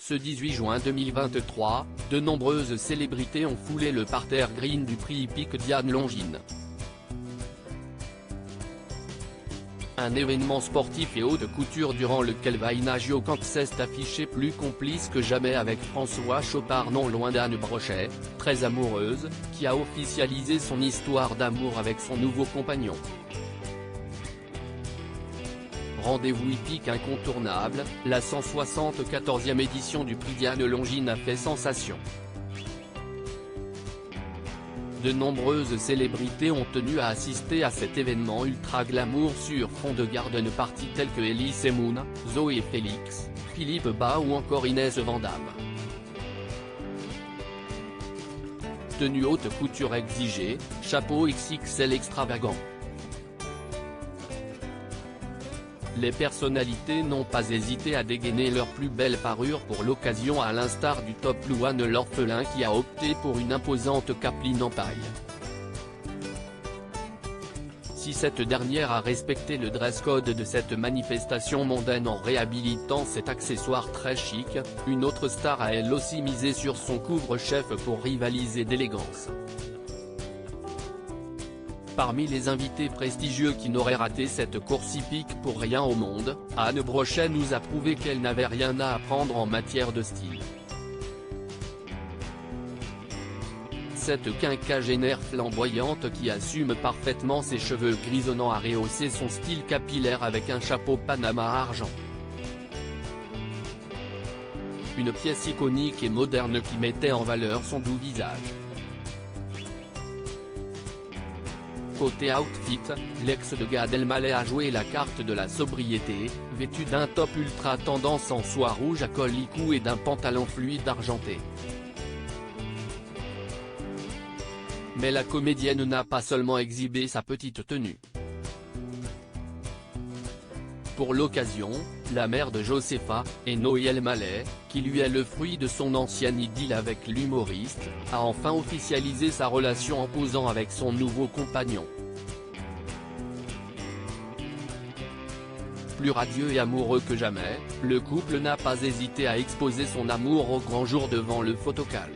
Ce 18 juin 2023, de nombreuses célébrités ont foulé le parterre green du prix hippique Diane Longines. Un événement sportif et haute couture durant lequel Vaina Giocante s'est affichée plus complice que jamais avec François Chopard non loin d'Anne Brochet, très amoureuse, qui a officialisé son histoire d'amour avec son nouveau compagnon. Rendez-vous hippique incontournable, la 174e édition du prix Diane Longines a fait sensation. De nombreuses célébrités ont tenu à assister à cet événement ultra glamour sur fond de garden party tels que Elise Moon, Zoé Félix, Philippe Bas ou encore Inès Van Damme. Tenue haute couture exigée, chapeau XXL extravagant. Les personnalités n'ont pas hésité à dégainer leur plus belle parure pour l'occasion, à l'instar du top Louane l'orphelin qui a opté pour une imposante capeline en paille. Si cette dernière a respecté le dress code de cette manifestation mondaine en réhabilitant cet accessoire très chic, une autre star a elle aussi misé sur son couvre-chef pour rivaliser d'élégance. Parmi les invités prestigieux qui n'auraient raté cette course hippique pour rien au monde, Anne Brochet nous a prouvé qu'elle n'avait rien à apprendre en matière de style. Cette quinquagénaire flamboyante qui assume parfaitement ses cheveux grisonnants a rehaussé son style capillaire avec un chapeau Panama argent. Une pièce iconique et moderne qui mettait en valeur son doux visage. Côté outfit, l'ex de Gad Elmaleh a joué la carte de la sobriété, vêtu d'un top ultra tendance en soie rouge à col licou et d'un pantalon fluide argenté. Mais la comédienne n'a pas seulement exhibé sa petite tenue. Pour l'occasion, la mère de Josefa, Eno Elmaleh, qui lui est le fruit de son ancienne idylle avec l'humoriste, a enfin officialisé sa relation en posant avec son nouveau compagnon. Plus radieux et amoureux que jamais, le couple n'a pas hésité à exposer son amour au grand jour devant le photocall.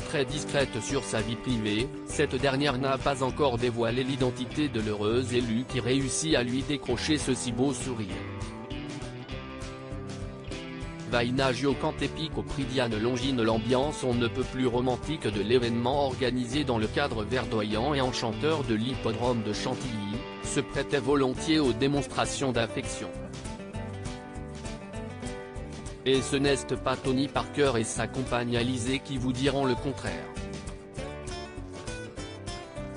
Très discrète sur sa vie privée, cette dernière n'a pas encore dévoilé l'identité de l'heureuse élue qui réussit à lui décrocher ce si beau sourire. Vaina Giocante épique au prix Diane Longines. L'ambiance on ne peut plus romantique de l'événement organisé dans le cadre verdoyant et enchanteur de l'hippodrome de Chantilly, se prêtait volontiers aux démonstrations d'affection. Et ce n'est pas Tony Parker et sa compagne Alizée qui vous diront le contraire.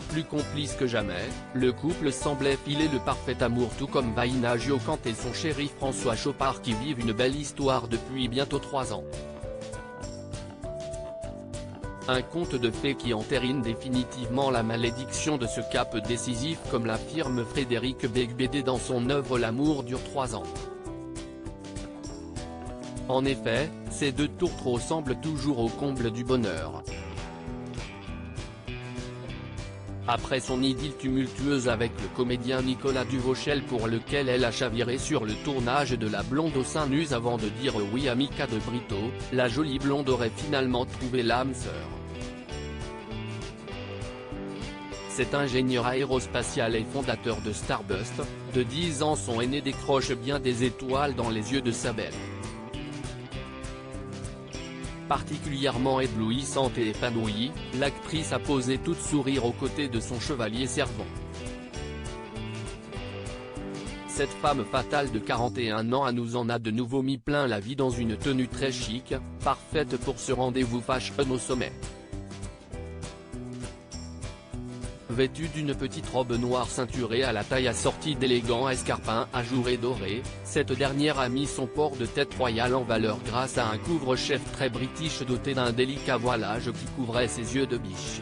Plus complice que jamais, le couple semblait filer le parfait amour, tout comme Vaina Giocante et son chéri François Chopard qui vivent une belle histoire depuis bientôt 3 ans. Un conte de fées qui entérine définitivement la malédiction de ce cap décisif, comme l'affirme Frédéric Beigbeder dans son œuvre L'amour dure 3 ans. En effet, ces deux tourtereaux semblent toujours au comble du bonheur. Après son idylle tumultueuse avec le comédien Nicolas Duvauchel pour lequel elle a chaviré sur le tournage de La blonde aux seins nus avant de dire oui à Mika de Brito, la jolie blonde aurait finalement trouvé l'âme sœur. Cet ingénieur aérospatial et fondateur de Starbust, de 10 ans son aîné, décroche bien des étoiles dans les yeux de sa belle. Particulièrement éblouissante et épanouie, l'actrice a posé toute sourire aux côtés de son chevalier servant. Cette femme fatale de 41 ans nous en a de nouveau mis plein la vie dans une tenue très chic, parfaite pour ce rendez-vous fashion au sommet. Vêtue d'une petite robe noire ceinturée à la taille assortie d'élégants escarpins ajourés dorés, cette dernière a mis son port de tête royal en valeur grâce à un couvre-chef très british doté d'un délicat voilage qui couvrait ses yeux de biche.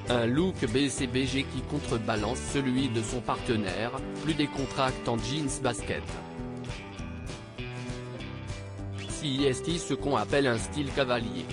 Un look BCBG qui contrebalance celui de son partenaire, plus décontracté en jeans basket. C'est ce qu'on appelle un style cavalier.